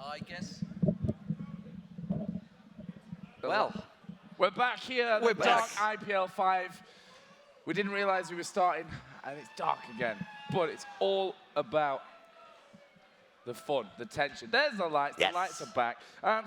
I guess. Well, we're back here at the dark IPL 5. We didn't realize we were starting, and it's dark again. But it's all about the fun, the tension. There's the lights. Yes. The lights are back.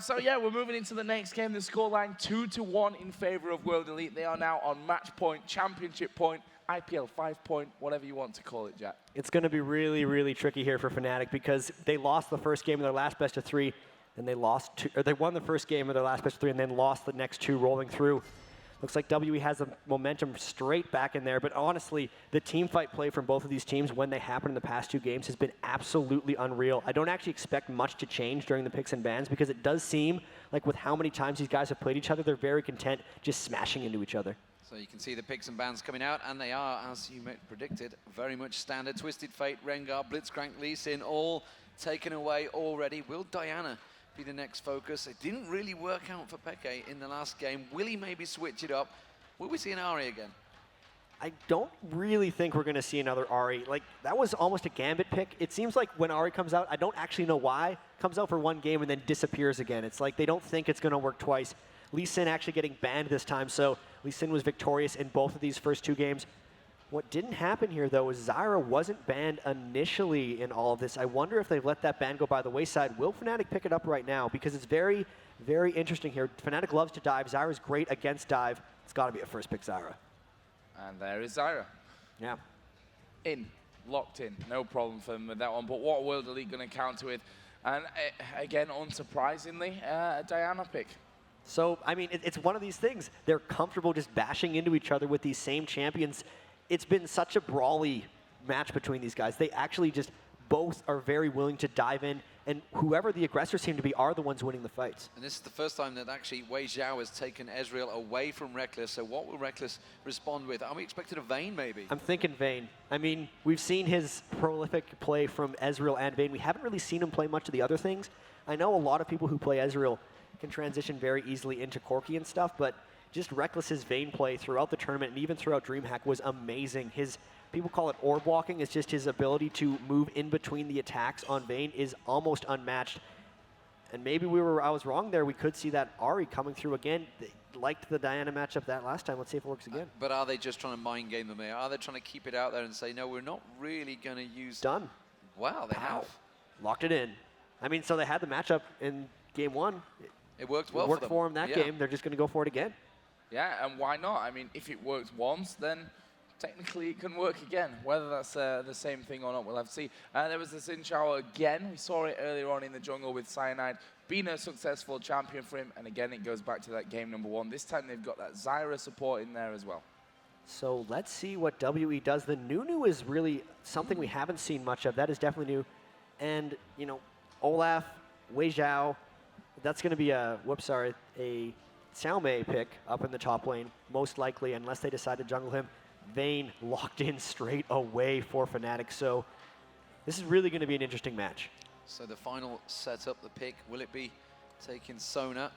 So yeah, we're moving into the next game. The scoreline 2-1 in favor of World Elite. They are now on match point, championship point, IPL 5 point, whatever you want to call it, Jack. It's going to be really, really tricky here for FNATIC because they lost the first game in their last best of 3, and they lost two, or they won the first game of their last best of 3, and then lost the next 2 rolling through. Looks like WE has the momentum straight back in there, but honestly, the team fight play from both of these teams when they happen in the past 2 games has been absolutely unreal. I don't actually expect much to change during the picks and bans because it does seem like with how many times these guys have played each other, they're very content just smashing into each other. So you can see the picks and bans coming out, and they are, as you predicted, very much standard. Twisted Fate, Rengar, Blitzcrank, Lee Sin, all taken away already. Will Diana be the next focus? It didn't really work out for Peke in the last game. Will he maybe switch it up? Will we see an Ari again? I don't really think we're going to see another Ari. Like, that was almost a Gambit pick. It seems like when Ari comes out, I don't actually know why, comes out for 1 game and then disappears again. It's like they don't think it's going to work twice. Lee Sin actually getting banned this time, so Lee Sin was victorious in both of these first 2 games. What didn't happen here, though, is Zyra wasn't banned initially in all of this. I wonder if they've let that ban go by the wayside. Will FNATIC pick it up right now? Because it's very, very interesting here. FNATIC loves to dive. Zyra's great against dive. It's got to be a first pick Zyra. And there is Zyra. Yeah. Locked in. No problem for them with that one. But what World Elite going to counter with? And again, unsurprisingly, a Diana pick. So, I mean, it's one of these things. They're comfortable just bashing into each other with these same champions. It's been such a brawly match between these guys. They actually just both are very willing to dive in, and whoever the aggressors seem to be are the ones winning the fights. And this is the first time that actually Wei Zhao has taken Ezreal away from Reckless. So what will Reckless respond with? Are we expecting a Vayne maybe? I'm thinking Vayne. I mean, we've seen his prolific play from Ezreal and Vayne. We haven't really seen him play much of the other things. I know a lot of people who play Ezreal can transition very easily into Corki and stuff, but just Reckless's Vayne play throughout the tournament and even throughout DreamHack was amazing. His, people call it orb walking, it's just his ability to move in between the attacks on Vayne is almost unmatched. And maybe I was wrong there. We could see that Ari coming through again. They liked the Diana matchup that last time. Let's see if it works again. But are they just trying to mind game them here? Are they trying to keep it out there and say, no, we're not really going to use... Done. Wow, they have. Locked it in. I mean, so they had the matchup in game 1. It worked well for them. For them that game. They're just going to go for it again. Yeah, and why not? I mean, if it works once, then technically it can work again. Whether that's the same thing or not, we'll have to see. There was this in-shower again. We saw it earlier on in the jungle with Cyanide being a successful champion for him. And again, it goes back to that game number 1. This time they've got that Zyra support in there as well. So let's see what WE does. The Nunu is really something we haven't seen much of. That is definitely new. And, you know, Olaf, Wei Zhao, that's going to be a Xiao Mei pick up in the top lane, most likely, unless they decide to jungle him. Vayne locked in straight away for FNATIC. So this is really going to be an interesting match. So the final setup, the pick, will it be taking Sona?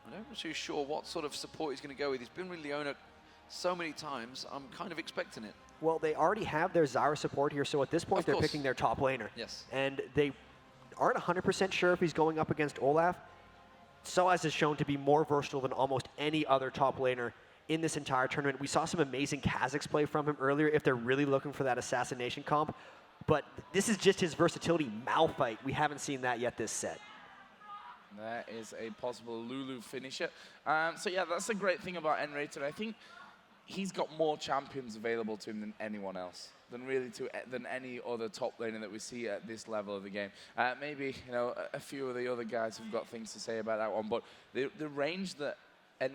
I'm not too sure what sort of support he's going to go with. He's been with Leona so many times, I'm kind of expecting it. Well, they already have their Zyra support here, so at this point they're picking their top laner. Yes. And they aren't 100% sure if he's going up against Olaf. Soaz has shown to be more versatile than almost any other top laner in this entire tournament. We saw some amazing Kha'Zix play from him earlier if they're really looking for that assassination comp. But this is just his versatility Malphite. We haven't seen that yet this set. There is a possible Lulu finisher. So yeah, that's the great thing about N-Rated. I think he's got more champions available to him than anyone else, than any other top laner that we see at this level of the game. Maybe, you know, a few of the other guys have got things to say about that one, but the range that that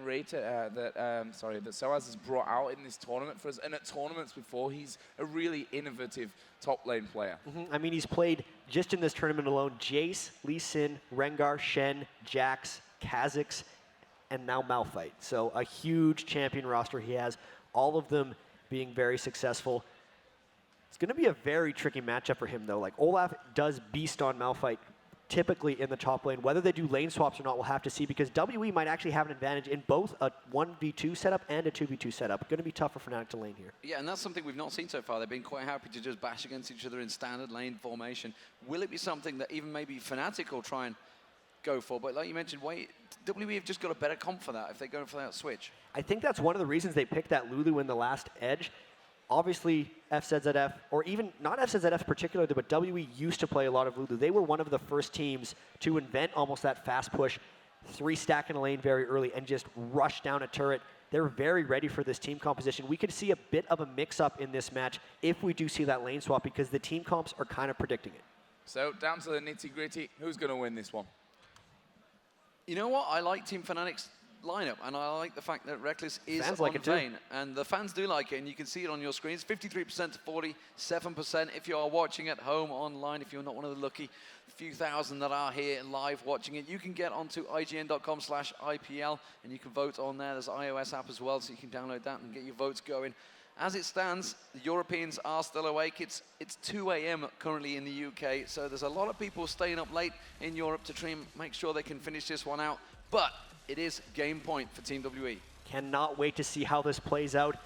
Soaz has brought out in this tournament for us, and at tournaments before, he's a really innovative top lane player. I mean, he's played, just in this tournament alone, Jace, Lee Sin, Rengar, Shen, Jax, Kha'Zix, and now Malphite. So a huge champion roster he has, all of them being very successful. It's going to be a very tricky matchup for him, though. Like, Olaf does beast on Malphite typically in the top lane. Whether they do lane swaps or not, we'll have to see, because WE might actually have an advantage in both a 1v2 setup and a 2v2 setup. Going to be tough for FNATIC to lane here. Yeah, and that's something we've not seen so far. They've been quite happy to just bash against each other in standard lane formation. Will it be something that even maybe FNATIC will try and go for? But like you mentioned, WE have just got a better comp for that if they're going for that switch. I think that's one of the reasons they picked that Lulu in the last edge. Obviously, FZZF, or even not FZZF particularly, but WE used to play a lot of Lulu. They were one of the first teams to invent almost that fast push, 3-stack in a lane very early, and just rush down a turret. They're very ready for this team composition. We could see a bit of a mix-up in this match if we do see that lane swap, because the team comps are kind of predicting it. So down to the nitty-gritty, who's going to win this one? You know what? I like Team FNATIC's lineup, and I like the fact that Reckless is Fans on like it too. Vayne, and the fans do like it, and you can see it on your screens. 53% to 47% if you are watching at home online. If you're not one of the lucky few thousand that are here live watching it, you can get onto ign.com/IPL, and you can vote on there. There's an iOS app as well, so you can download that and get your votes going. As it stands, the Europeans are still awake. It's 2 a.m. currently in the UK, so there's a lot of people staying up late in Europe to try and make sure they can finish this one out. But it is game point for Team WE. Cannot wait to see how this plays out.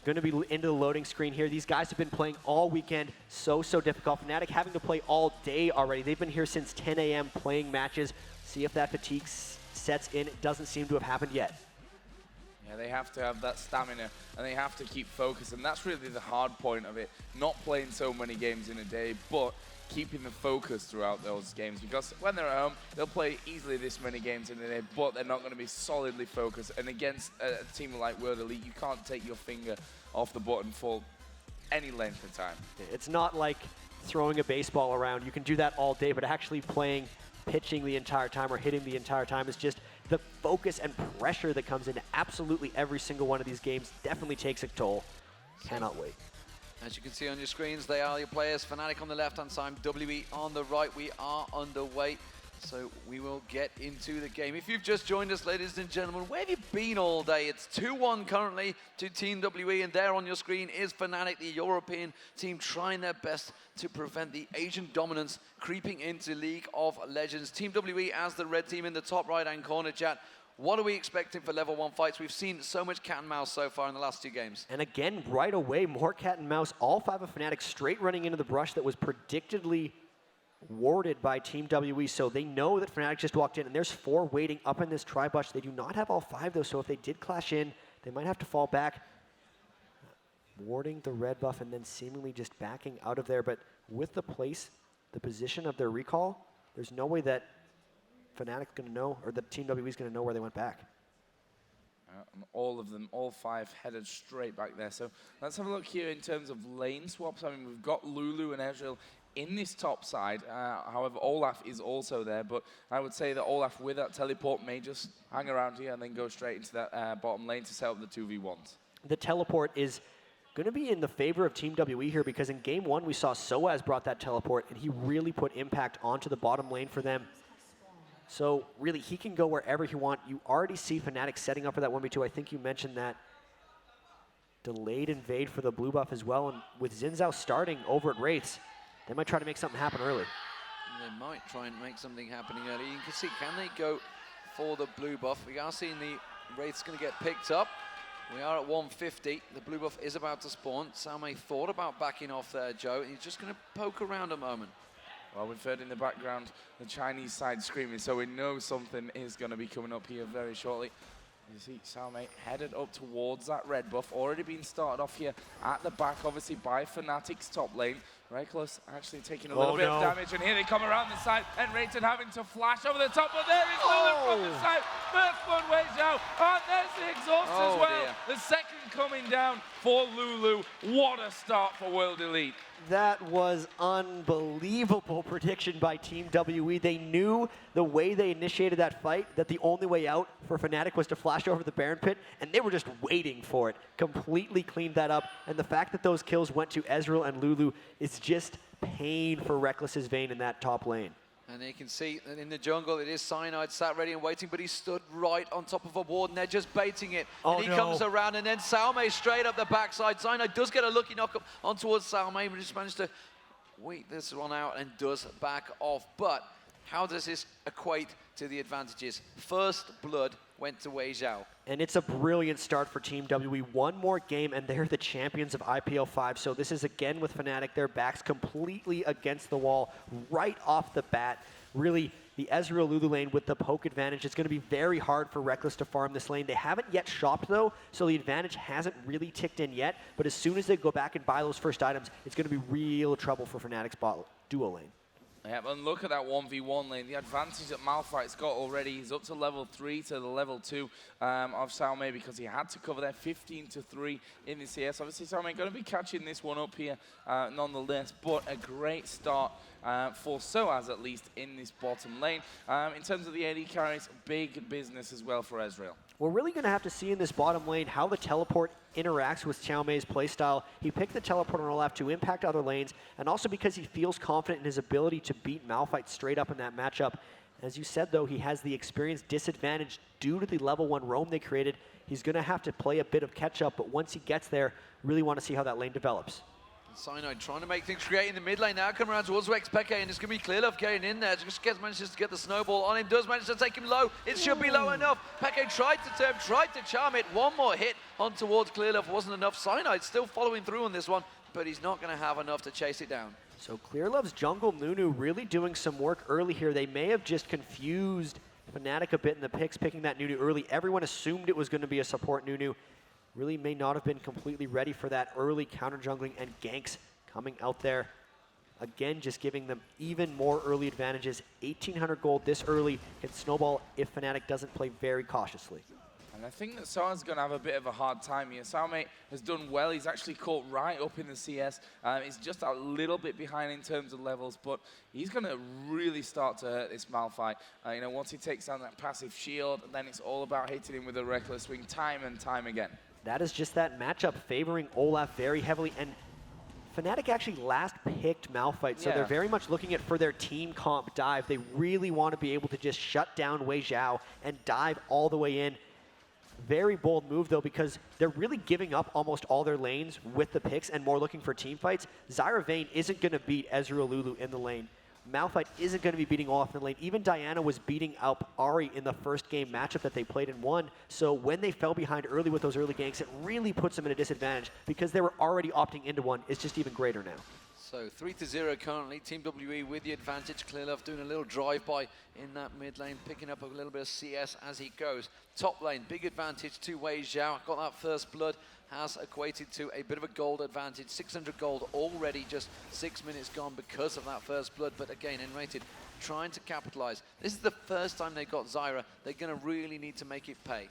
Going to be into the loading screen here. These guys have been playing all weekend. So difficult. FNATIC having to play all day already. They've been here since 10 a.m. playing matches. See if that fatigue sets in. It doesn't seem to have happened yet. Yeah, they have to have that stamina, and they have to keep focused, and that's really the hard point of it. Not playing so many games in a day, but keeping the focus throughout those games, because when they're at home, they'll play easily this many games in a day, but they're not going to be solidly focused. And against a team like World Elite, you can't take your finger off the button for any length of time. It's not like throwing a baseball around. You can do that all day, but actually pitching the entire time or hitting the entire time is just the focus and pressure that comes into absolutely every single one of these games definitely takes a toll. Cannot wait. As you can see on your screens, they are your players. FNATIC on the left-hand side, WE on the right. We are underway, so we will get into the game. If you've just joined us, ladies and gentlemen, where have you been all day? It's 2-1 currently to Team WE, and there on your screen is FNATIC, the European team, trying their best to prevent the Asian dominance creeping into League of Legends. Team WE as the red team in the top right-hand corner, chat. What are we expecting for level 1 fights? We've seen so much cat and mouse so far in the last 2 games. And again, right away, more cat and mouse. All 5 of FNATIC straight running into the brush that was predictably warded by Team WE. So they know that FNATIC just walked in, and there's 4 waiting up in this tri-bush. They do not have all 5, though, so if they did clash in, they might have to fall back. Warding the red buff and then seemingly just backing out of there. But with the position of their recall, there's no way that FNATIC's going to know, or the Team WE's going to know where they went back. All of them, all 5 headed straight back there. So let's have a look here in terms of lane swaps. I mean, we've got Lulu and Ezreal in this top side. However, Olaf is also there, but I would say that Olaf with that teleport may just hang around here and then go straight into that bottom lane to set up the 2v1s. The teleport is going to be in the favor of Team WE here, because in game 1 we saw Soaz brought that teleport, and he really put impact onto the bottom lane for them. So really, he can go wherever he wants. You already see FNATIC setting up for that 1v2. I think you mentioned that delayed invade for the blue buff as well. And with Xin Zhao starting over at Wraiths, they might try to make something happen early. They might try and make something happening early. You can see, can they go for the blue buff? We are seeing the Wraiths going to get picked up. We are at 150. The blue buff is about to spawn. Salme thought about backing off there, Joe. He's just going to poke around a moment. Well, we've heard in the background the Chinese side screaming, so we know something is going to be coming up here very shortly. You see Salme headed up towards that red buff, already being started off here at the back, obviously by FNATIC's top lane. Reckless actually taking a little bit of damage, and here they come around the side, and Rayton having to flash over the top, but there is Lulu from the side. First one way out, and there's the exhaust as well. Dear. The second coming down for Lulu. What a start for World Elite. That was unbelievable prediction by Team WE. They knew the way they initiated that fight, that the only way out for FNATIC was to flash over the Baron Pit, and they were just waiting for it. Completely cleaned that up, and the fact that those kills went to Ezreal and Lulu is just pain for Reckless's Vayne in that top lane. And you can see that in the jungle, it is Cyanide sat ready and waiting, but he stood right on top of a ward, and they're just baiting it. And he comes around, and then Salme straight up the backside. Cyanide does get a lucky knock up on towards Salme, but just managed to wait this one out and does back off. But How does this equate to the advantages? First blood went to Wei Zhao. And it's a brilliant start for Team WE. One more game, and they're the champions of IPL 5. So this is again with FNATIC. Their backs completely against the wall right off the bat. Really, the Ezreal Lulu lane with the poke advantage. It's going to be very hard for Reckless to farm this lane. They haven't yet shopped, though, so the advantage hasn't really ticked in yet. But as soon as they go back and buy those first items, it's going to be real trouble for FNATIC's bot duo lane. Yeah, and look at that 1v1 lane. The advantage that Malphite's got already. He's up to level 3 to the level 2 of Xiaomei because he had to cover there 15-3 in the CS. Obviously, Xiaomei going to be catching this one up here nonetheless, but a great start for Soaz, at least, in this bottom lane. In terms of the AD carries, big business as well for Ezreal. We're really going to have to see in this bottom lane how the teleport interacts with Xiaomei's playstyle. He picked the teleport on Olaf to impact other lanes, and also because he feels confident in his ability to beat Malphite straight up in that matchup. As you said, though, he has the experience disadvantage due to the level 1 roam they created. He's going to have to play a bit of catch-up, but once he gets there, really want to see how that lane develops. Cyanide trying to make things create in the mid lane now, come around towards Rex Peke, and it's going to be ClearLove getting in there. Just manages to get the snowball on him, does manage to take him low. It should be low enough. Peke tried to turn, tried to charm it. One more hit on towards ClearLove wasn't enough. Cyanide still following through on this one, but he's not going to have enough to chase it down. So ClearLove's jungle Nunu really doing some work early here. They may have just confused FNATIC a bit in the picks, picking that Nunu early. Everyone assumed it was going to be a support Nunu. Really may not have been completely ready for that early counter jungling, and ganks coming out there. Again, just giving them even more early advantages. 1,800 gold this early can snowball if FNATIC doesn't play very cautiously. And I think that Soa's going to have a bit of a hard time here. Xiaomei has done well. He's actually caught right up in the CS. He's just a little bit behind in terms of levels, but he's going to really start to hurt this Malphite. You know, once he takes down that passive shield, then it's all about hitting him with a reckless swing time and time again. That is just that matchup favoring Olaf very heavily, and FNATIC actually last picked Malphite, so they're very much looking at for their team comp dive. They really want to be able to just shut down Wei Zhao and dive all the way in. Very bold move, though, because they're really giving up almost all their lanes with the picks and more looking for team fights. Zyra Vayne isn't going to beat Ezreal Lulu in the lane. Malphite isn't going to be beating Olaf in the lane. Even Diana was beating up Ahri in the first game matchup that they played and won. So when they fell behind early with those early ganks, it really puts them at a disadvantage because they were already opting into one. It's just even greater now. So 3-0 currently, Team WE with the advantage. ClearLove doing a little drive-by in that mid lane, picking up a little bit of CS as he goes. Top lane, big advantage to Wei Zhao. Got that first blood, has equated to a bit of a gold advantage. 600 gold already, just 6 minutes gone because of that first blood. But again, Enrated trying to capitalize. This is the first time they got Zyra. They're going to really need to make it pay.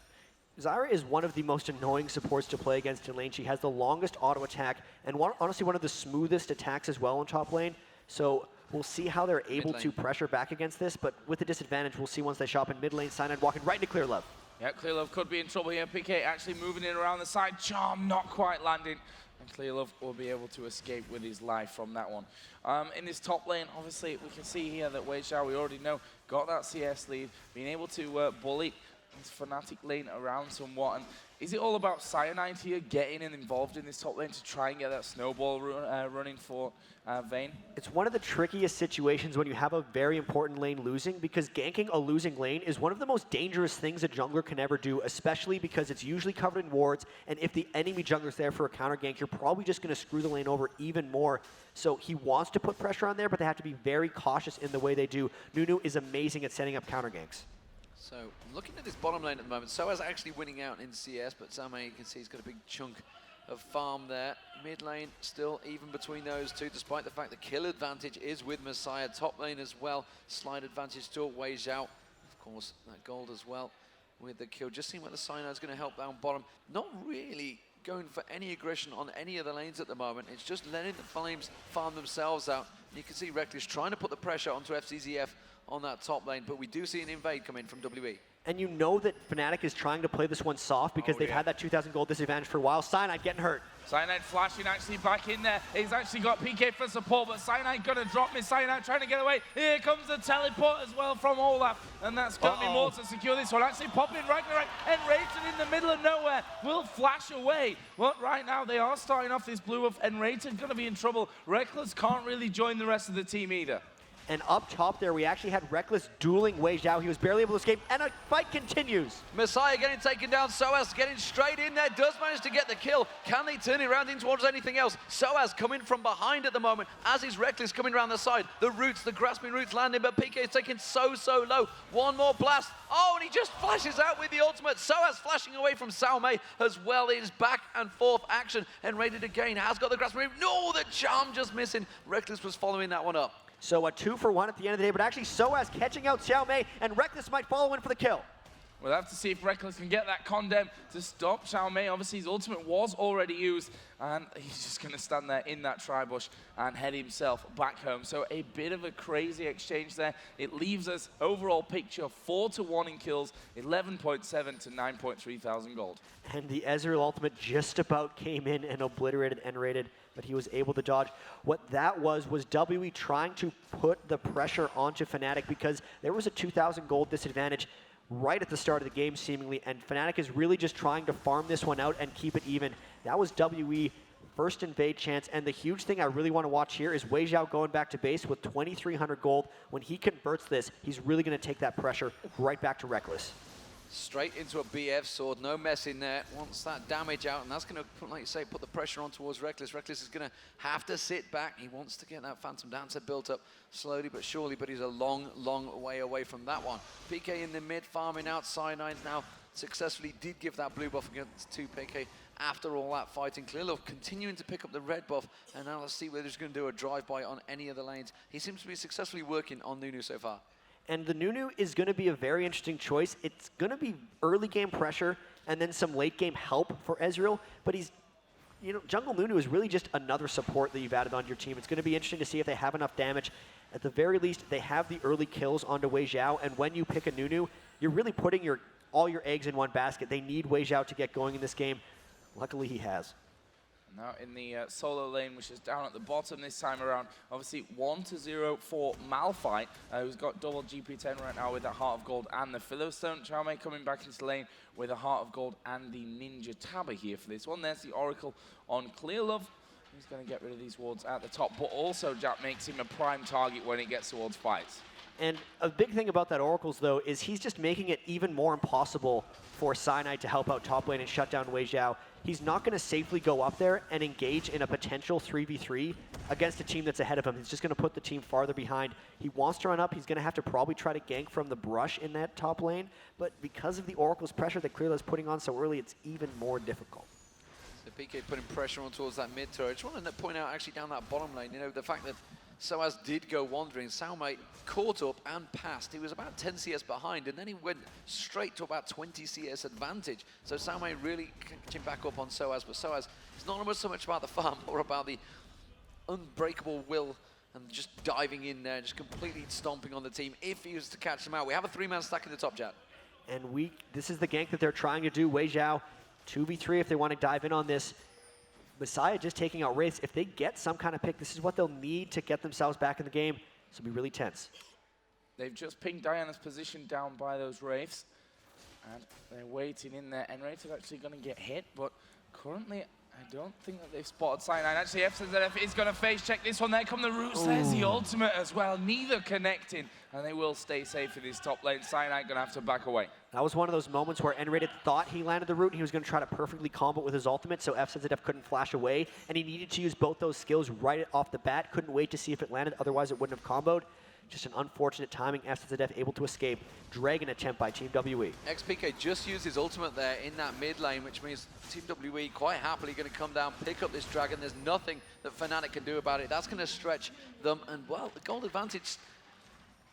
Zyra is one of the most annoying supports to play against in lane. She has the longest auto attack and honestly one of the smoothest attacks as well in top lane. So we'll see how they're able to pressure back against this, but with the disadvantage, we'll see once they shop in mid lane. Cyanide walking right into ClearLove. Yeah, ClearLove could be in trouble here. PK actually moving in around the side. Charm not quite landing. And ClearLove will be able to escape with his life from that one. In this top lane, obviously, we can see here that Wei Zhao, we already know, got that CS lead, being able to bully his FNATIC lane around somewhat. And is it all about Cyanide here getting involved in this top lane to try and get that snowball running for Vayne? It's one of the trickiest situations when you have a very important lane losing, because ganking a losing lane is one of the most dangerous things a jungler can ever do, especially because it's usually covered in wards, and if the enemy jungler's there for a counter gank, you're probably just going to screw the lane over even more. So he wants to put pressure on there, but they have to be very cautious in the way they do. Nunu is amazing at setting up counter ganks. So looking at this bottom lane at the moment, Soaz actually winning out in CS, but Zame, you can see he's got a big chunk of farm there. Mid lane still even between those two, despite the fact the kill advantage is with Messiah. Top lane as well, slight advantage to Wei Zhao. Of course, that gold as well with the kill. Just seeing what the Cyanide's going to help down bottom. Not really going for any aggression on any of the lanes at the moment. It's just letting the Flames farm themselves out. And you can see Reckless trying to put the pressure onto FCZF on that top lane, but we do see an invade come in from WE. And you know that FNATIC is trying to play this one soft because they've had that 2,000 gold disadvantage for a while. Cyanide getting hurt. Cyanide flashing actually back in there. He's actually got PK for support, but Cyanide gonna drop me. Cyanide trying to get away. Here comes the teleport as well from Olaf. And that's gonna be more to secure this one. Actually popping Ragnarok and Enrated in the middle of nowhere will flash away. But right now they are starting off this blue of Enrated, gonna be in trouble. Reckless can't really join the rest of the team either. And up top there, we actually had Reckless dueling Wei Zhao. He was barely able to escape, and a fight continues. Messiah getting taken down. Soaz getting straight in there. Does manage to get the kill. Can they turn it around in towards anything else? Soaz coming from behind at the moment, as is Reckless coming around the side. The roots, the grasping roots landing, but PK is taken so low. One more blast. Oh, and he just flashes out with the ultimate. Soaz flashing away from Sao Mei as well. It is back and forth action. And rated again. Has got the grasping root. No, the charm just missing. Reckless was following that one up. So a 2-for-1 at the end of the day, but actually Soaz catching out Xiao Mei, and Reckless might follow in for the kill. We'll have to see if Reckless can get that condemn to stop Xiao Mei. Obviously, his ultimate was already used, and he's just going to stand there in that tri-bush and head himself back home. So a bit of a crazy exchange there. It leaves us overall picture 4-1 in kills, 11.7 to 9.3 thousand gold. And the Ezreal ultimate just about came in and obliterated N-rated, but he was able to dodge. What that was WE trying to put the pressure onto FNATIC because there was a 2,000 gold disadvantage right at the start of the game, seemingly, and FNATIC is really just trying to farm this one out and keep it even. That was WE first invade chance, and the huge thing I really want to watch here is Wei Zhao going back to base with 2,300 gold. When he converts this, he's really going to take that pressure right back to Reckless. Straight into a BF sword, no mess in there. Wants that damage out, and that's going to, like you say, put the pressure on towards Reckless. Reckless is going to have to sit back. He wants to get that Phantom Dancer built up slowly but surely, but he's a long way away from that one. PK in the mid, farming out. Cyanide now successfully did give that blue buff against 2 PK after all that fighting. IPLLoL continuing to pick up the red buff, and now let's see whether he's going to do a drive-by on any of the lanes. He seems to be successfully working on Nunu so far. And the Nunu is going to be a very interesting choice. It's going to be early game pressure and then some late game help for Ezreal, but he's, you know, Jungle Nunu is really just another support that you've added onto your team. It's going to be interesting to see if they have enough damage. At the very least, they have the early kills onto Wei Zhao, and when you pick a Nunu, you're really putting all your eggs in one basket. They need Wei Zhao to get going in this game. Luckily, he has. Now in the solo lane, which is down at the bottom this time around, obviously 1-0 for Malphite, who's got double GP10 right now with the Heart of Gold and the Philostone. Xiao Mei coming back into the lane with the Heart of Gold and the Ninja Tabba here for this one. There's the Oracle on Clearlove. He's going to get rid of these wards at the top, but also Jack makes him a prime target when it gets towards fights. And a big thing about that Oracles, though, is he's just making it even more impossible for Cyanide to help out top lane and shut down Wei Zhao. He's not going to safely go up there and engage in a potential 3v3 against a team that's ahead of him. He's just going to put the team farther behind. He wants to run up. He's going to have to probably try to gank from the brush in that top lane. But because of the Oracle's pressure that IPLLoL is putting on so early, it's even more difficult. So PK putting pressure on towards that mid turret. I just want to point out actually down that bottom lane, you know, the fact that Soaz did go wandering. Sao Mei caught up and passed. He was about 10 CS behind, and then he went straight to about 20 CS advantage. So Sao Mei really catching back up on Soaz, but Soaz is not so much about the farm, or about the unbreakable will and just diving in there, just completely stomping on the team if he was to catch them out. We have a 3-man stack in the top, chat. And this is the gank that they're trying to do. Wei Zhao, 2v3 if they want to dive in on this. Messiah just taking out Wraiths. If they get some kind of pick, this is what they'll need to get themselves back in the game. This will be really tense. They've just pinged Diana's position down by those Wraiths, and they're waiting in there. N-Rated actually going to get hit, but currently I don't think that they've spotted Cyanide. Actually, FNATIC is going to face check this one. There come the roots. Ooh. There's the ultimate as well. Neither connecting, and they will stay safe in this top lane. Cyanide going to have to back away. That was one of those moments where N-Rated thought he landed the root, and he was going to try to perfectly combo it with his ultimate, so FNATIC couldn't flash away, and he needed to use both those skills right off the bat. Couldn't wait to see if it landed, otherwise it wouldn't have comboed. Just an unfortunate timing. FNATIC able to escape. Dragon attempt by Team WE. XPK just used his ultimate there in that mid lane, which means Team WE quite happily going to come down, pick up this Dragon. There's nothing that FNATIC can do about it. That's going to stretch them, and well, the gold advantage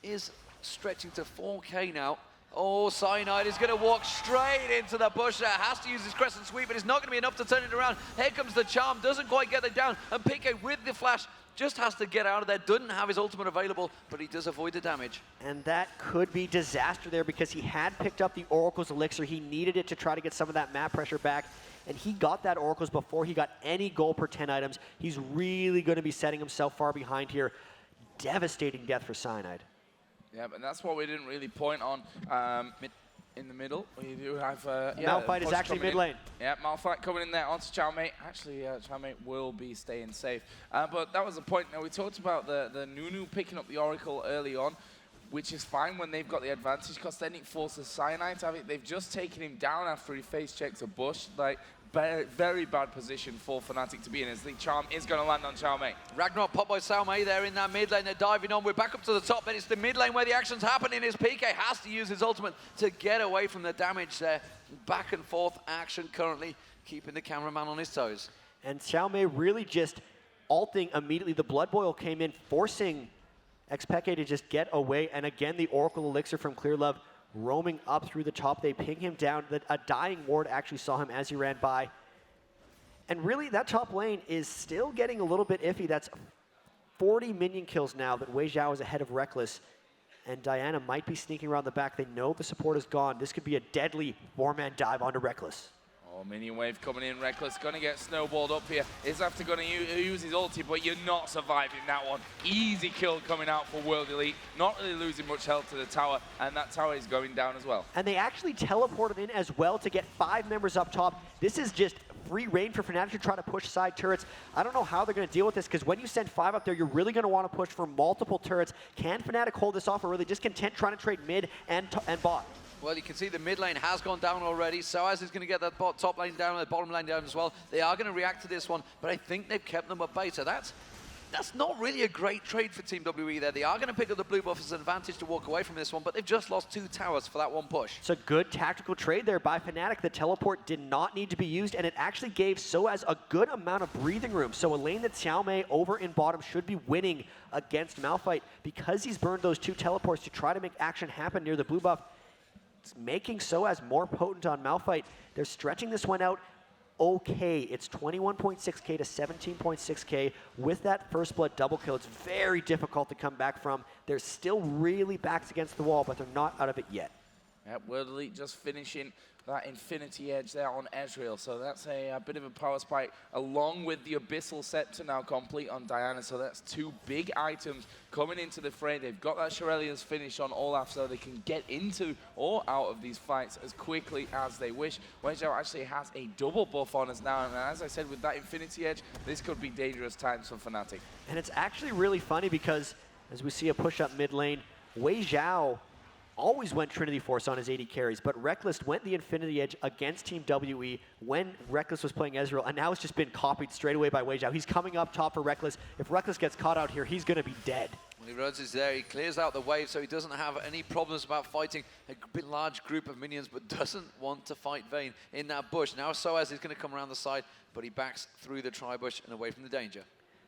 is stretching to 4K now. Oh, Cyanide is going to walk straight into the bush there. Has to use his crescent sweep, but it's not going to be enough to turn it around. Here comes the charm, doesn't quite get it down, and PK with the flash just has to get out of there. Doesn't have his ultimate available, but he does avoid the damage. And that could be disaster there because he had picked up the Oracle's elixir. He needed it to try to get some of that map pressure back, and he got that Oracle's before he got any gold per 10 items. He's really going to be setting himself far behind here. Devastating death for Cyanide. Yeah, but that's what we didn't really point on. in the middle. We do have Malphite is actually mid lane. Yeah, Malphite coming in there onto Chowmate. Actually, Chowmate will be staying safe. But that was the point. Now, we talked about the Nunu picking up the Oracle early on, which is fine when they've got the advantage, because then it forces Cyanide to have it. They've just taken him down after he face checked a bush. Like, very, very bad position for FNATIC to be in, as the charm is going to land on Chowmate. Ragnarok popped by Salmei there in that mid lane. They're diving on. We're back up to the top, but it's the mid lane where the action's happening. His PK has to use his ultimate to get away from the damage there. Back and forth action currently, keeping the cameraman on his toes. And Xiaomei really just ulting immediately. The Blood Boil came in, forcing Xpeke to just get away. And again, the Oracle Elixir from Clearlove roaming up through the top. They ping him down. A dying ward actually saw him as he ran by. And really, that top lane is still getting a little bit iffy. That's 40 minion kills now that Wei Zhao is ahead of Reckless. And Diana might be sneaking around the back. They know the support is gone. This could be a deadly four-man dive onto Reckless. Oh, minion wave coming in. Reckless going to get snowballed up here. Is after going to use his ulti, but you're not surviving that one. Easy kill coming out for World Elite. Not really losing much health to the tower, and that tower is going down as well. And they actually teleported in as well to get 5 members up top. This is just free reign for Fnatic to try to push side turrets. I don't know how they're going to deal with this, because when you send 5 up there, you're really going to want to push for multiple turrets. Can Fnatic hold this off, or really just content trying to trade mid and bot? Well, you can see the mid lane has gone down already. Soaz is going to get that top lane down and the bottom lane down as well. They are going to react to this one, but I think they've kept them at bay. So that's not really a great trade for Team WE there. They are going to pick up the blue buff as an advantage to walk away from this one, but they've just lost 2 towers for that one push. It's a good tactical trade there by Fnatic. The teleport did not need to be used, and it actually gave Soaz a good amount of breathing room. So a lane that Xiaomei over in bottom should be winning against Malphite, because he's burned those 2 teleports to try to make action happen near the blue buff. It's making Soaz more potent on Malphite. They're stretching this one out okay. It's 21.6k to 17.6k. With that first blood double kill, it's very difficult to come back from. They're still really backs against the wall, but they're not out of it yet. Yep, World Elite just finishing that Infinity Edge there on Ezreal. So that's a bit of a power spike, along with the Abyssal Scepter now complete on Diana. So that's 2 big items coming into the fray. They've got that Shurelya's finish on Olaf, so they can get into or out of these fights as quickly as they wish. Wei Zhao actually has a double buff on us now, and as I said, with that Infinity Edge, this could be dangerous times for Fnatic. And it's actually really funny, because as we see a push up mid lane, Wei Zhao always went Trinity Force on his 80 carries, but Reckless went the Infinity Edge against Team WE when Reckless was playing Ezreal, and now it's just been copied straight away by Wei Zhao. He's coming up top for Reckless. If Reckless gets caught out here, he's going to be dead. When he runs is there, he clears out the wave, so he doesn't have any problems about fighting a bit large group of minions, but doesn't want to fight Vayne in that bush. Now Soaz is going to come around the side, but he backs through the tri-bush and away from the danger.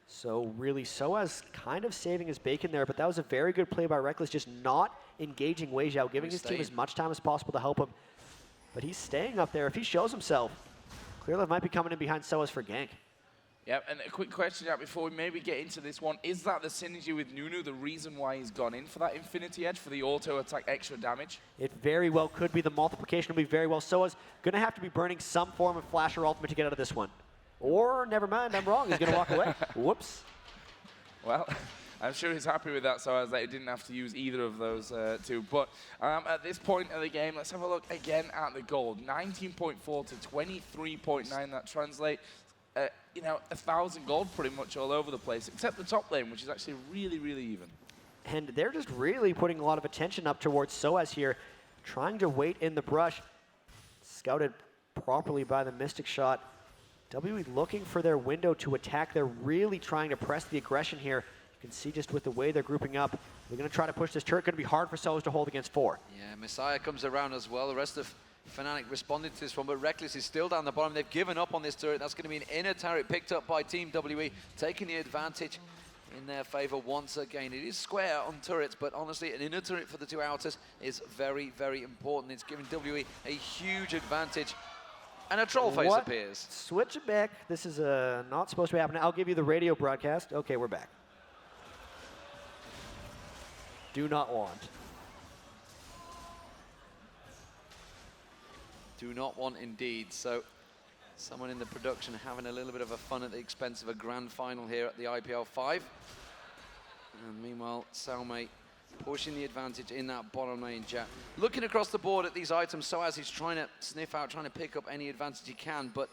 So really, Soaz kind of saving his bacon there, but that was a very good play by Reckless, just not engaging Wei Zhao, giving his team as much time as possible to help him. But he's staying up there. If he shows himself, Clearlove might be coming in behind Soaz for gank. Yep, and a quick question out before we maybe get into this one. Is that the synergy with Nunu, the reason why he's gone in for that Infinity Edge, for the auto attack extra damage? It very well could be. The multiplication will be very well. Soaz going to have to be burning some form of flash or ultimate to get out of this one. Or, never mind, I'm wrong, he's going to walk away. Whoops. Well, I'm sure he's happy with that, so as that he didn't have to use either of those 2. But at this point of the game, let's have a look again at the gold. 19.4 to 23.9, that translates, 1,000 gold pretty much all over the place, except the top lane, which is actually really, really even. And they're just really putting a lot of attention up towards Soaz here, trying to wait in the brush. Scouted properly by the Mystic Shot. WE looking for their window to attack. They're really trying to press the aggression here. You can see just with the way they're grouping up. They're going to try to push this turret. Going to be hard for Soaz to hold against 4. Yeah, Messiah comes around as well. The rest of Fnatic responded to this one, but Reckless is still down the bottom. They've given up on this turret. That's going to be an inner turret picked up by Team WE, taking the advantage in their favor once again. It is square on turrets, but honestly, an inner turret for the 2 outers is very, very important. It's giving WE a huge advantage. And a troll face appears. Switch it back. This is not supposed to be happening. I'll give you the radio broadcast. Okay, we're back. Do not want. Do not want indeed. So someone in the production having a little bit of a fun at the expense of a grand final here at the IPL 5. And meanwhile, Salmei pushing the advantage in that bottom lane, Jack. Looking across the board at these items, Soaz is trying to sniff out, trying to pick up any advantage he can, but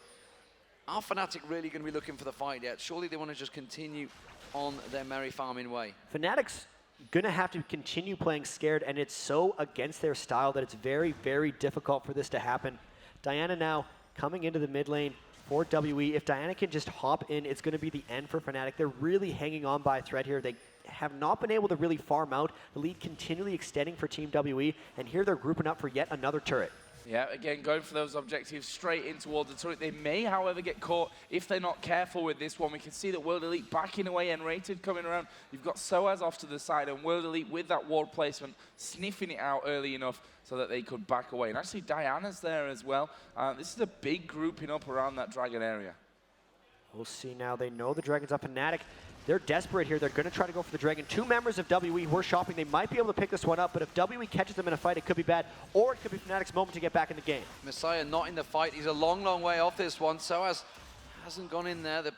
are FNATIC really going to be looking for the fight yet? Surely they want to just continue on their merry farming way. FNATIC's going to have to continue playing scared, and it's so against their style that it's very, very difficult for this to happen. Diana now coming into the mid lane for WE. If Diana can just hop in, it's going to be the end for FNATIC. They're really hanging on by a thread here. They have not been able to really farm out. The lead continually extending for Team WE, and here they're grouping up for yet another turret. Yeah, again, going for those objectives straight in towards the turret. They may, however, get caught if they're not careful with this one. We can see that World Elite backing away and Rated coming around. You've got Soaz off to the side, and World Elite with that ward placement, sniffing it out early enough so that they could back away. And actually, Diana's there as well. This is a big grouping up around that Dragon area. We'll see now. They know the Dragon's up. FNATIC, they're desperate here. They're going to try to go for the Dragon. Two members of WE who are shopping. They might be able to pick this one up, but if WE catches them in a fight, it could be bad, or it could be FNATIC's moment to get back in the game. Messiah not in the fight. He's a long, long way off this one. Soaz hasn't gone in there. The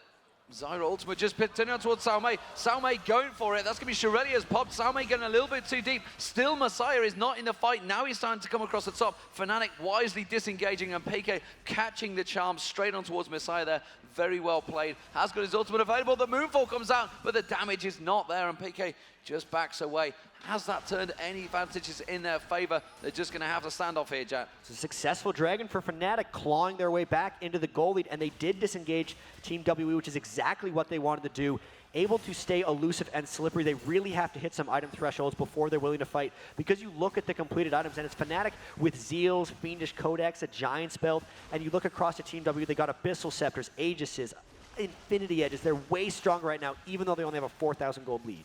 Zyra ultimate just turning out towards Salmei. Salmei going for it. That's going to be Shirelia's popped. Salmei getting a little bit too deep. Still, Messiah is not in the fight. Now he's starting to come across the top. FNATIC wisely disengaging, and PK catching the charm straight on towards Messiah there. Very well played. Has got his ultimate available. The Moonfall comes out, but the damage is not there, and PK just backs away. Has that turned any advantages in their favor? They're just going to have to stand off here, Jack. It's a successful Dragon for FNATIC, clawing their way back into the goal lead, and they did disengage Team WE, which is exactly what they wanted to do. Able to stay elusive and slippery. They really have to hit some item thresholds before they're willing to fight, because you look at the completed items, and it's FNATIC with Zeals, Fiendish Codex, a Giant's Belt, and you look across to Team W, they got Abyssal Scepters, Aegises, Infinity Edges. They're way stronger right now, even though they only have a 4,000 gold lead.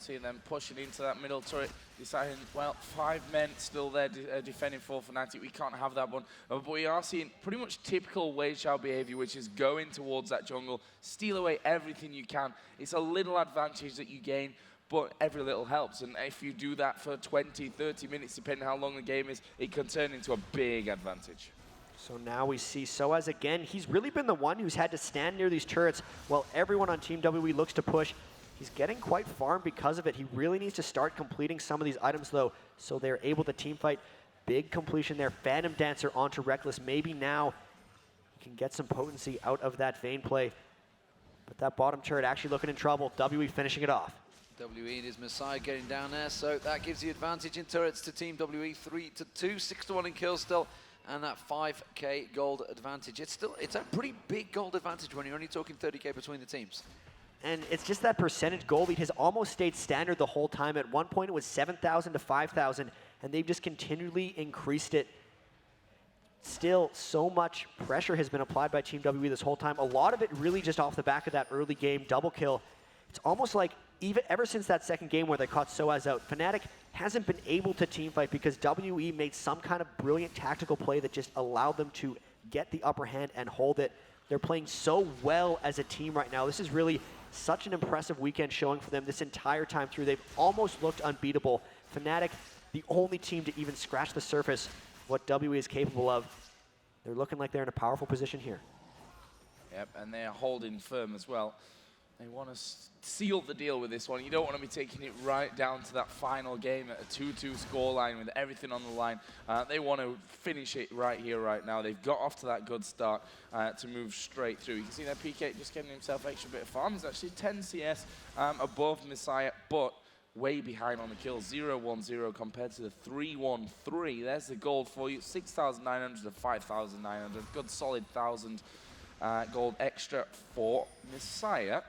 Seeing them pushing into that middle turret, deciding, well, 5 men still there defending for FNATIC. We can't have that one. But we are seeing pretty much typical Wei Xiao behavior, which is going towards that jungle, steal away everything you can. It's a little advantage that you gain, but every little helps. And if you do that for 20, 30 minutes, depending how long the game is, it can turn into a big advantage. So now we see Soaz again. He's really been the one who's had to stand near these turrets while everyone on Team WE looks to push. He's getting quite farmed because of it. He really needs to start completing some of these items, though, so they're able to team fight. Big completion there. Phantom Dancer onto Reckless. Maybe now he can get some potency out of that Vayne play. But that bottom turret actually looking in trouble. WE finishing it off. WE and his Messiah getting down there, so that gives the advantage in turrets to Team WE. 3-2, 6-1 in kills still, and that 5k gold advantage. It's a pretty big gold advantage when you're only talking 30k between the teams. And it's just that percentage goal lead has almost stayed standard the whole time. At one point, it was 7,000 to 5,000, and they've just continually increased it. Still, so much pressure has been applied by Team WE this whole time. A lot of it really just off the back of that early game double kill. It's almost like ever since that second game where they caught Soaz out, FNATIC hasn't been able to teamfight because WE made some kind of brilliant tactical play that just allowed them to get the upper hand and hold it. They're playing so well as a team right now. This is really such an impressive weekend showing for them this entire time through. They've almost looked unbeatable. FNATIC, the only team to even scratch the surface what WE is capable of. They're looking like they're in a powerful position here. Yep, and they're holding firm as well. They want to seal the deal with this one. You don't want to be taking it right down to that final game at a 2-2 scoreline with everything on the line. They want to finish it right here, right now. They've got off to that good start to move straight through. You can see that PK just getting himself an extra bit of farm. He's actually 10 CS above Messiah, but way behind on the kills. 0-1-0 compared to the 3-1-3. There's the gold for you. 6,900 to 5,900. Good solid 1,000 gold extra for Messiah.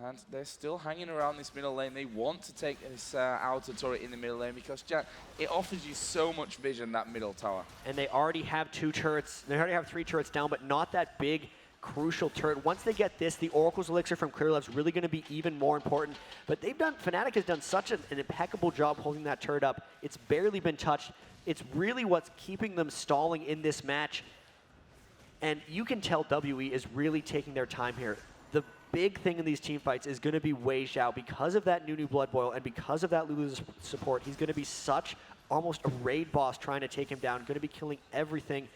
And they're still hanging around this middle lane. They want to take this outer turret in the middle lane because, Jack, it offers you so much vision, that middle tower. And they already have 2 turrets. They already have 3 turrets down, but not that big, crucial turret. Once they get this, the Oracle's Elixir from Clearlove is really going to be even more important. But FNATIC has done such an impeccable job holding that turret up. It's barely been touched. It's really what's keeping them stalling in this match. And you can tell WE is really taking their time here. The big thing in these team fights is going to be Wei Xiao. Because of that new Blood Boil and because of that Lulu's support, he's going to be such almost a raid boss trying to take him down, going to be killing everything.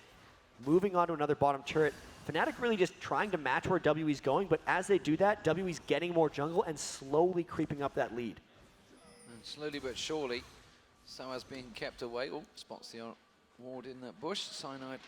Moving on to another bottom turret. FNATIC really just trying to match where WE's going, but as they do that, WE's getting more jungle and slowly creeping up that lead. slowly but surely, Soaz being kept away. Oh, spots the ward in that bush. Cyanide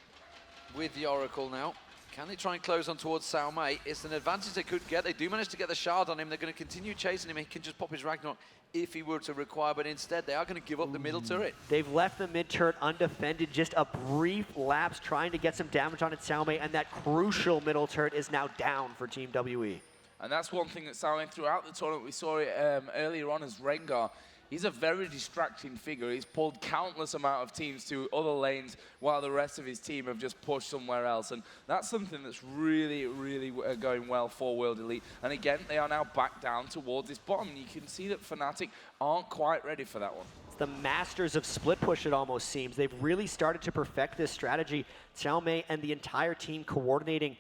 with the Oracle now. Can they try and close on towards Sao Mei? It's an advantage they could get. They do manage to get the shard on him. They're going to continue chasing him. He can just pop his Ragnarok if he were to require, but instead they are going to give up the middle turret. They've left the mid turret undefended, just a brief lapse trying to get some damage on it, Sao Mei, and that crucial middle turret is now down for Team WE. And that's one thing that Sao Mei throughout the tournament, we saw it earlier on as Rengar. He's a very distracting figure. He's pulled countless amount of teams to other lanes while the rest of his team have just pushed somewhere else. And that's something that's really, really going well for World Elite. And again, they are now back down towards this bottom. And you can see that FNATIC aren't quite ready for that one. It's the masters of split push, it almost seems. They've really started to perfect this strategy. Sao Mei and the entire team coordinating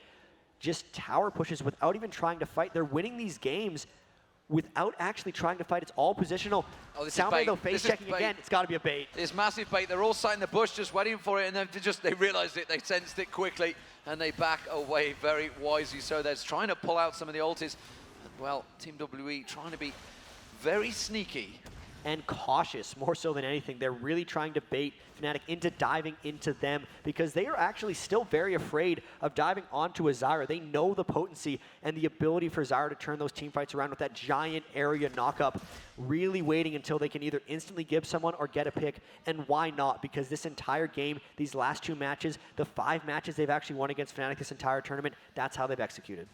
just tower pushes without even trying to fight. They're winning these games without actually trying to fight. It's all positional. Oh, this Sao is Mei, bait. though, face checking again. It's got to be a bait. It's massive bait. They're all sat in the bush just waiting for it, and then they realized it. They sensed it quickly, and they back away very wisely. So they're trying to pull out some of the ultis. Well, Team WE trying to be very sneaky. And cautious, more so than anything. They're really trying to bait FNATIC into diving into them because they are actually still very afraid of diving onto a Zyra. They know the potency and the ability for Zyra to turn those team fights around with that giant area knockup, really waiting until they can either instantly give someone or get a pick. And why not? Because this entire game, these last 2 matches, the 5 matches they've actually won against FNATIC this entire tournament, that's how they've executed.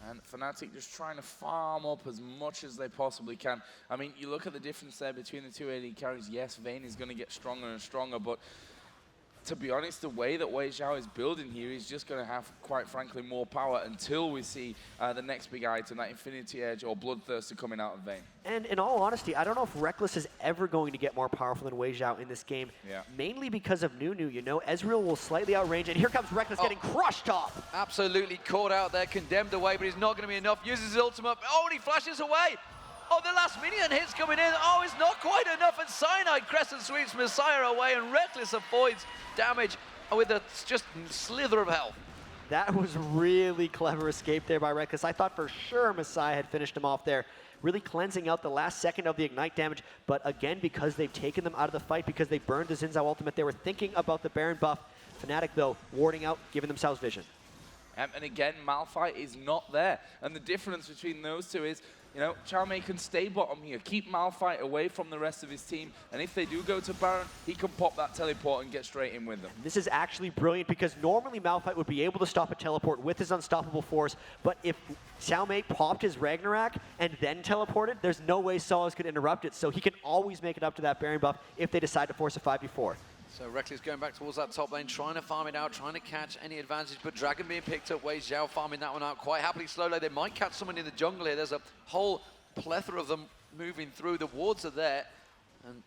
And FNATIC just trying to farm up as much as they possibly can. I mean, you look at the difference there between the 2 AD carries. Yes, Vayne is going to get stronger and stronger, but to be honest, the way that Wei Xiao is building here, he's just going to have, quite frankly, more power until we see the next big item, that Infinity Edge or Bloodthirster coming out of Vayne. And in all honesty, I don't know if Reckless is ever going to get more powerful than Wei Xiao in this game. Yeah. Mainly because of Nunu, you know. Ezreal will slightly outrange, and here comes Reckless getting crushed off. Absolutely caught out there, condemned away, but he's not going to be enough. Uses his ultimate. Oh, and he flashes away. Oh, the last minion hit's coming in. Oh, it's not quite enough, and Cyanide Crescent sweeps Messiah away, and Reckless avoids damage with a just slither of health. That was really clever escape there by Reckless. I thought for sure Messiah had finished him off there, really cleansing out the last second of the Ignite damage. But again, because they've taken them out of the fight, because they burned the Xin Zhao ultimate, they were thinking about the Baron buff. FNATIC, though, warding out, giving themselves vision. And again, Malphite is not there. And the difference between those two is, you know, Sao Mei can stay bottom here, keep Malphite away from the rest of his team, and if they do go to Baron, he can pop that teleport and get straight in with them. This is actually brilliant because normally Malphite would be able to stop a teleport with his unstoppable force, but if Sao Mei popped his Ragnarok and then teleported, there's no way Solas could interrupt it, so he can always make it up to that Baron buff if they decide to force a 5v4. So Reckless going back towards that top lane, trying to farm it out, trying to catch any advantage, but Dragon being picked up, Wei Xiao farming that one out quite happily. Slowly, they might catch someone in the jungle here. There's a whole plethora of them moving through. The wards are there, and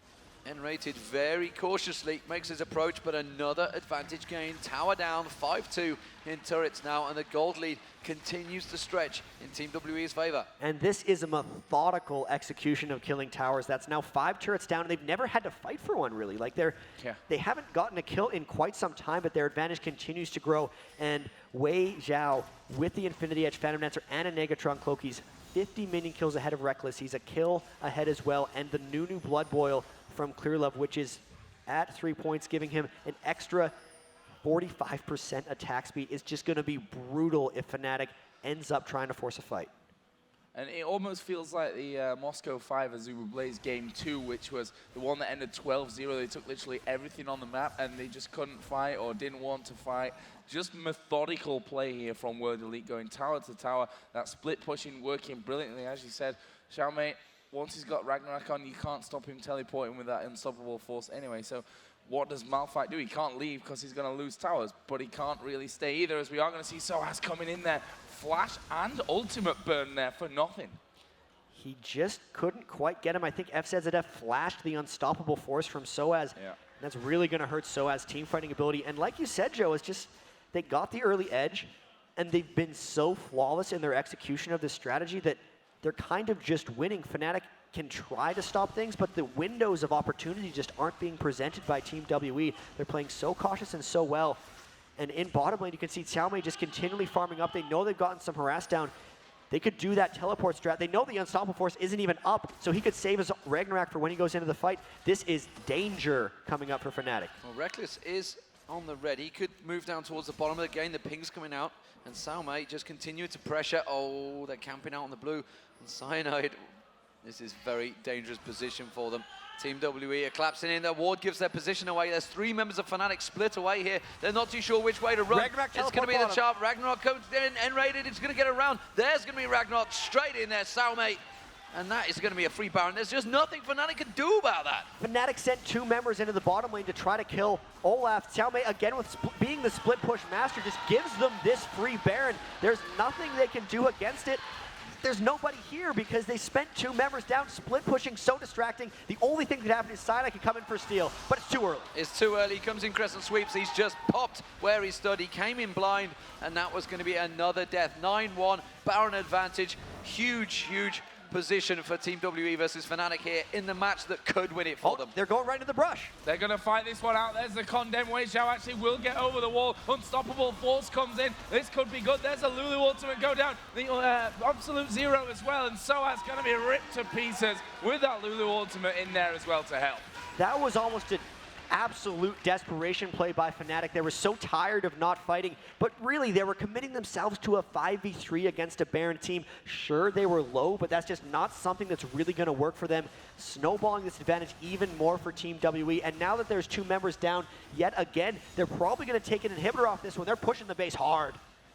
N-rated very cautiously makes his approach, but another advantage gain. Tower down, 5-2 in turrets now, and the gold lead continues to stretch in Team WE's favor. And this is a methodical execution of killing towers. That's now 5 turrets down, and they've never had to fight for one, really. Like, they haven't gotten a kill in quite some time, but their advantage continues to grow. And Wei Xiao, with the Infinity Edge, Phantom Dancer, and a Negatron Cloak, he's 50 minion kills ahead of Reckless. He's a kill ahead as well, and the Nunu Blood Boil from Clearlove, which is at 3 points, giving him an extra 45% attack speed, is just going to be brutal if FNATIC ends up trying to force a fight. And it almost feels like the Moscow 5 Azubu Blaze game 2, which was the one that ended 12-0. They took literally everything on the map, and they just couldn't fight or didn't want to fight. Just methodical play here from World Elite, going tower to tower. That split pushing working brilliantly, as you said. Sao Mei, once he's got Ragnarok on, you can't stop him teleporting with that unstoppable force anyway. So what does Malphite do? He can't leave because he's going to lose towers, but he can't really stay either, as we are going to see Soaz coming in there. Flash and ultimate burn there for nothing. He just couldn't quite get him. I think FZZF flashed the unstoppable force from Soaz. Yeah. That's really going to hurt Soaz's team fighting ability. And like you said, Joe, it's just they got the early edge, and they've been so flawless in their execution of this strategy that they're kind of just winning. FNATIC can try to stop things, but the windows of opportunity just aren't being presented by Team WE. They're playing so cautious and so well. And in bottom lane, you can see Sao Mei just continually farming up. They know they've gotten some harass down. They could do that teleport strat. They know the Unstoppable Force isn't even up, so he could save his Ragnarok for when he goes into the fight. This is danger coming up for FNATIC. Well, Reckless is on the red. He could move down towards the bottom of the game. The ping's coming out, and Salme just continue to pressure. Oh, they're camping out on the blue. And Cyanide, this is very dangerous position for them. Team WE are collapsing in. The ward gives their position away. There's 3 members of FNATIC split away here. They're not too sure which way to run. Ragnarok it's going to be the chart. Ragnarok comes in, N-rated. It's going to get around. There's going to be Ragnarok straight in there. Salme. And that is going to be a free Baron. There's just nothing FNATIC can do about that. FNATIC sent 2 members into the bottom lane to try to kill Olaf. Xiaomei, again, with being the split push master, just gives them this free Baron. There's nothing they can do against it. There's nobody here because they spent 2 members down, split pushing, so distracting. The only thing that could happen is Cyanide could come in for steal, but it's too early. It's too early. He comes in crescent sweeps. He's just popped where he stood. He came in blind, and that was going to be another death. 9-1, Baron advantage. Huge, huge position for Team WE versus FNATIC here in the match that could win it for them. They're going right into the brush. They're going to fight this one out. There's the Condemn. Wei Xiao actually will get over the wall. Unstoppable Force comes in. This could be good. There's a Lulu ultimate go down. The Absolute Zero as well. And Soaz going to be ripped to pieces with that Lulu ultimate in there as well to help. That was almost an absolute desperation play by FNATIC. They were so tired of not fighting, but really they were committing themselves to a 5v3 against a Baron team. Sure, they were low, but that's just not something that's really going to work for them. Snowballing this advantage even more for Team WE, and now that there's 2 members down yet again, they're probably going to take an inhibitor off this one. They're pushing the base hard.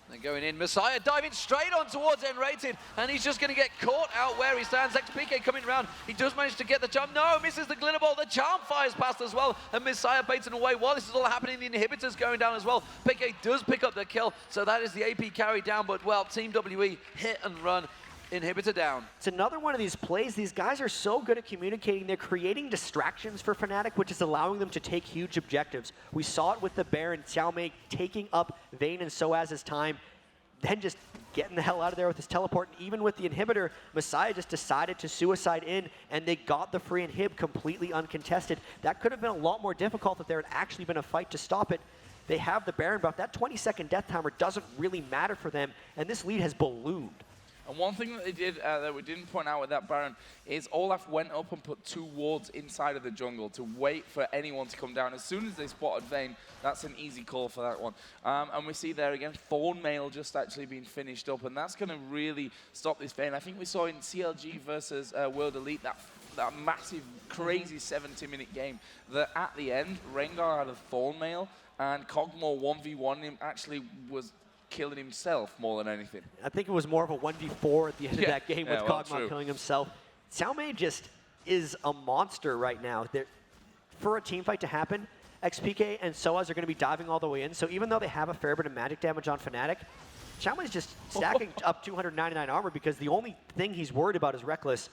They're going in. Messiah diving straight on towards N-rated, and he's just going to get caught out where he stands. XPK coming around. He does manage to get the charm. No, misses the glitter ball. The charm fires past as well, and Messiah baits it away. While this is all happening, the inhibitor's going down as well. PK does pick up the kill, so that is the AP carry down, but well, Team WE hit and run. Inhibitor down. It's another one of these plays. These guys are so good at communicating. They're creating distractions for FNATIC, which is allowing them to take huge objectives. We saw it with the Baron, Xiaomei taking up Vayne and Soaz's time, then just getting the hell out of there with his teleport. And even with the inhibitor, Messiah just decided to suicide in, and they got the free inhib completely uncontested. That could have been a lot more difficult if there had actually been a fight to stop it. They have the Baron buff. That 20-second death timer doesn't really matter for them, and this lead has ballooned. And one thing that they did that we didn't point out with that Baron is Olaf went up and put 2 wards inside of the jungle to wait for anyone to come down. As soon as they spotted Vayne, that's an easy call for that one. And we see there again, Thornmail just actually being finished up, and that's going to really stop this Vayne. I think we saw in CLG versus World Elite that massive, crazy 70-minute game that at the end, Rengar had a Thornmail, and Kog'Maw 1v1 him actually was killing himself more than anything. I think it was more of a 1v4 at the end of that game with Kog'Maw killing himself. Xiaomei just is a monster right now. For a team fight to happen, XPK and Soaz are going to be diving all the way in, so even though they have a fair bit of magic damage on FNATIC, Xiaomei's just stacking up 299 armor because the only thing he's worried about is Reckless.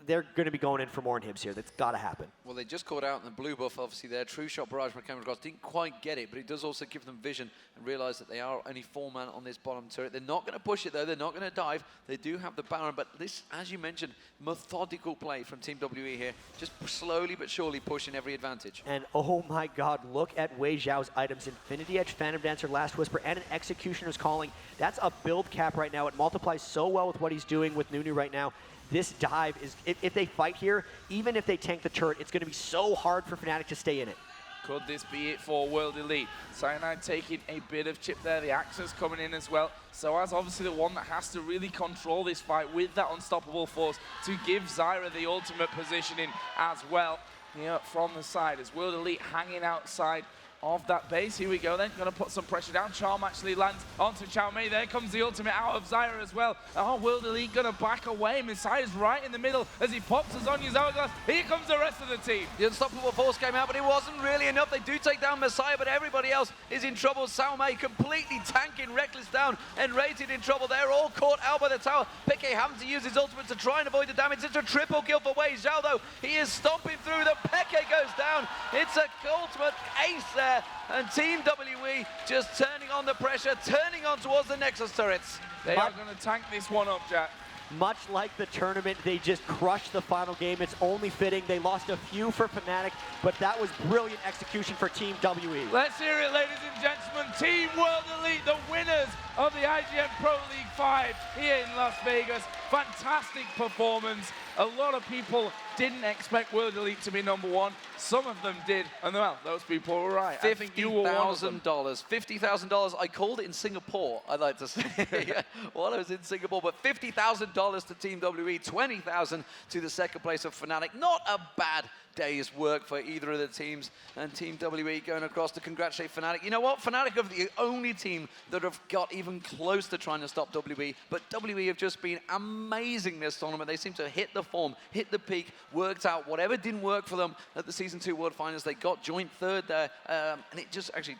They're going to be going in for more inhibs here. That's got to happen. Well, they just caught out in the blue buff, obviously, there. True Shot Barrage from Cameron Cross didn't quite get it, but it does also give them vision and realize that they are only 4-man on this bottom turret. They're not going to push it, though. They're not going to dive. They do have the Baron, but this, as you mentioned, methodical play from Team WE here, just slowly but surely pushing every advantage. And oh my god, look at Wei Xiao's items. Infinity Edge, Phantom Dancer, Last Whisper, and an Executioner's Calling. That's a build cap right now. It multiplies so well with what he's doing with Nunu right now. This dive is, if they fight here, even if they tank the turret, it's going to be so hard for FNATIC to stay in it. Could this be it for World Elite? Cyanide taking a bit of chip there. The Axe's coming in as well. Soaz obviously the one that has to really control this fight with that Unstoppable Force to give Zyra the ultimate positioning as well. Here from the side as World Elite hanging outside of that base. Here we go then, going to put some pressure down. Charm actually lands onto Xiaomei. There comes the ultimate out of Zyra as well. Oh, World Elite going to back away. Messiah's right in the middle as he pops Azonya's hourglass. Here comes the rest of the team. The Unstoppable Force came out, but it wasn't really enough. They do take down Messiah, but everybody else is in trouble. Xiaomei completely tanking Reckless down and Rated in trouble. They're all caught out by the tower. Piqué having to use his ultimate to try and avoid the damage. It's a triple kill for Wei Xiao, though. He is stomping through. The Piqué goes down. It's an ultimate ace there. And Team WE just turning on the pressure, turning on towards the Nexus turrets. They are going to tank this one up, Jack. Much like the tournament, they just crushed the final game. It's only fitting. They lost a few for FNATIC, but that was brilliant execution for Team WE. Let's hear it, ladies and gentlemen. Team World Elite, the winners of the IGN Pro League 5 here in Las Vegas. Fantastic performance. A lot of people didn't expect World Elite to be #1. Some of them did, and well, those people were right. I think you were one of them. $50,000. $50,000. I called it in Singapore, I'd like to say, while I was in Singapore. But $50,000 to Team WE, $20,000 to the second place of FNATIC. Not a bad day's work for either of the teams, and Team WE going across to congratulate FNATIC. You know what? FNATIC are the only team that have got even close to trying to stop WE, but WE have just been amazing this tournament. They seem to hit the form, hit the peak, worked out whatever didn't work for them at the Season 2 World Finals. They got joint third there, and it just actually...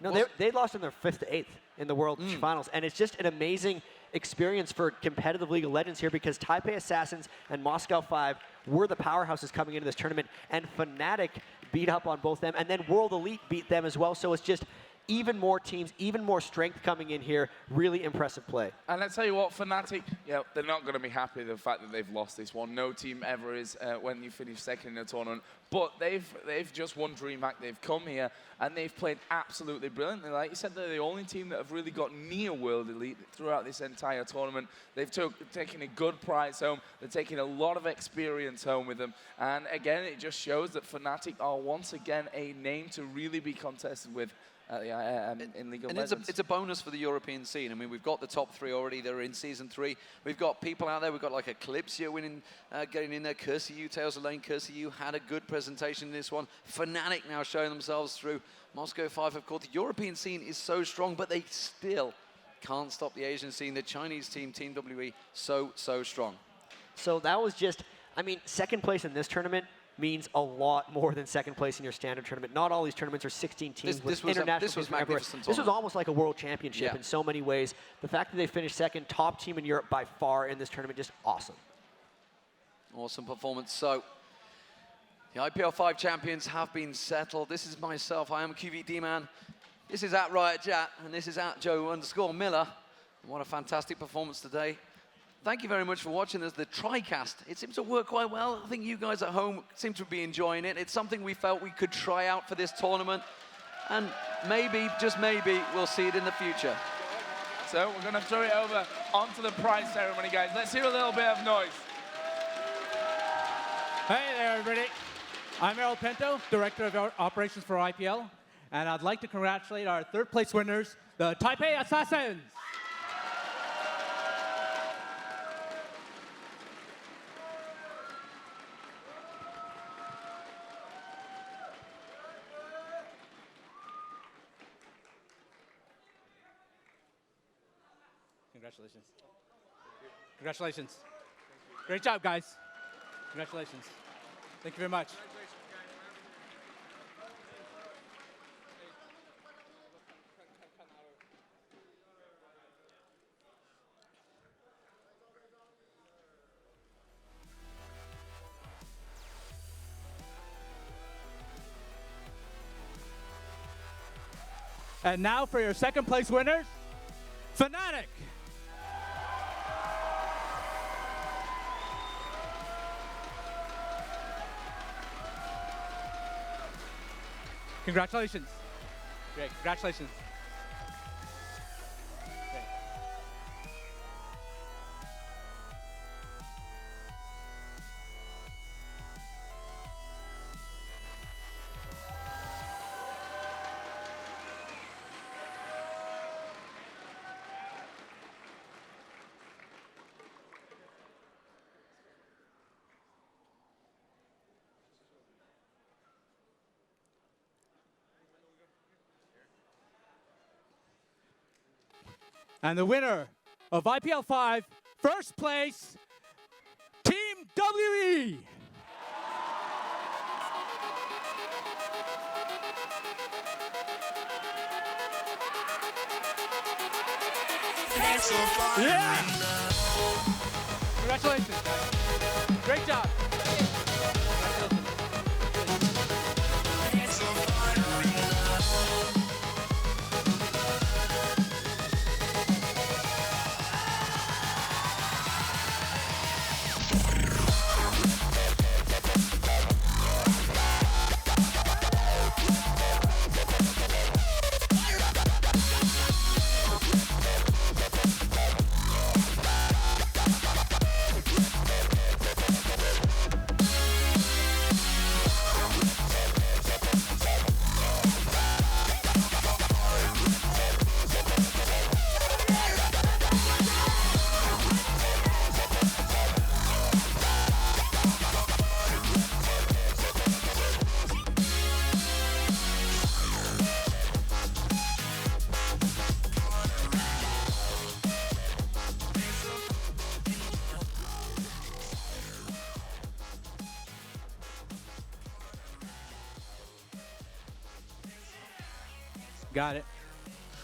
No, they lost in their 5th to 8th in the World Finals, and it's just an amazing experience for competitive League of Legends here because Taipei Assassins and Moscow 5 were the powerhouses coming into this tournament, and FNATIC beat up on both them, and then World Elite beat them as well, so it's just even more teams, even more strength coming in here. Really impressive play. And let's tell you what, FNATIC, yeah, they're not going to be happy with the fact that they've lost this one. No team ever is when you finish second in a tournament. But they've just won DreamHack. They've come here and they've played absolutely brilliantly. Like you said, they're the only team that have really got near World Elite throughout this entire tournament. They've taken a good prize home. They're taking a lot of experience home with them. And again, it just shows that FNATIC are once again a name to really be contested with. In League of Legends. It's a bonus for the European scene. I mean, we've got the top 3 already. They're in Season 3. We've got people out there. We've got like Eclipse winning, getting in there. Curse.u, Tails of Lane. Curse.u had a good presentation in this one. FNATIC now showing themselves through. Moscow 5, of course. The European scene is so strong, but they still can't stop the Asian scene. The Chinese team, Team WE, so strong. So that was just, I mean, second place in this tournament means a lot more than second place in your standard tournament. Not all these tournaments are 16 teams with international teams. This was magnificent. This was almost like a world championship in so many ways. The fact that they finished second, top team in Europe by far in this tournament, just awesome. Awesome performance. So the IPL 5 champions have been settled. This is myself. I am QVD Man. This is at Riot Jat, and this is at Joe_Miller. What a fantastic performance today. Thank you very much for watching this, the TriCast. It seems to work quite well. I think you guys at home seem to be enjoying it. It's something we felt we could try out for this tournament. And maybe, just maybe, we'll see it in the future. So we're going to throw it over onto the prize ceremony, guys. Let's hear a little bit of noise. Hey there, everybody. I'm Errol Pinto, Director of Operations for IPL. And I'd like to congratulate our third place winners, the Taipei Assassins. Congratulations. Congratulations. Great job, guys. Congratulations. Thank you very much. And now for your second place winners, FNATIC. Congratulations. Great, congratulations. Great. And the winner of IPL 5, first place, Team WE. Yeah! Congratulations, guys. Great job. Got it.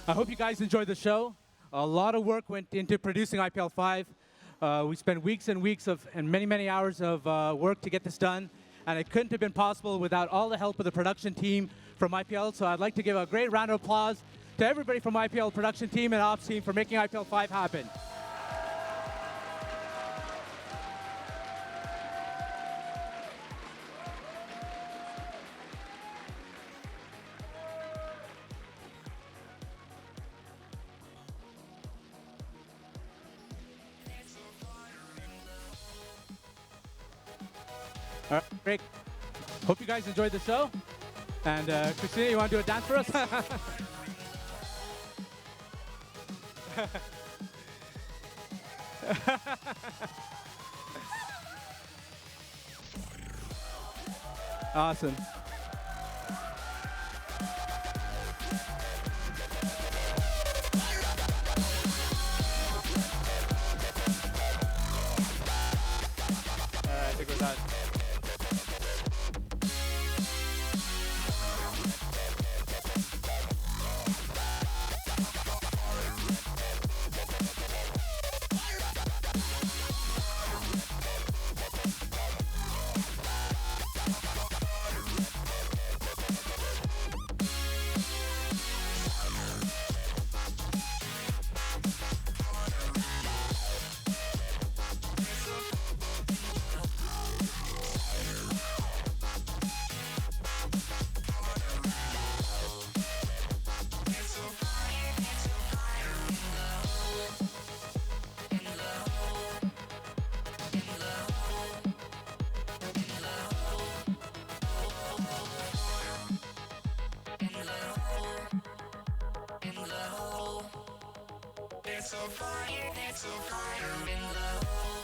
I hope you guys enjoyed the show. A lot of work went into producing IPL 5. We spent weeks and weeks and many hours of work to get this done. And it couldn't have been possible without all the help of the production team from IPL. So I'd like to give a great round of applause to everybody from IPL production team and ops team for making IPL 5 happen. All right, great. Hope you guys enjoyed the show. And Christina, you want to do a dance for us? Awesome. All right, I think we're done. There's a fire in the hole.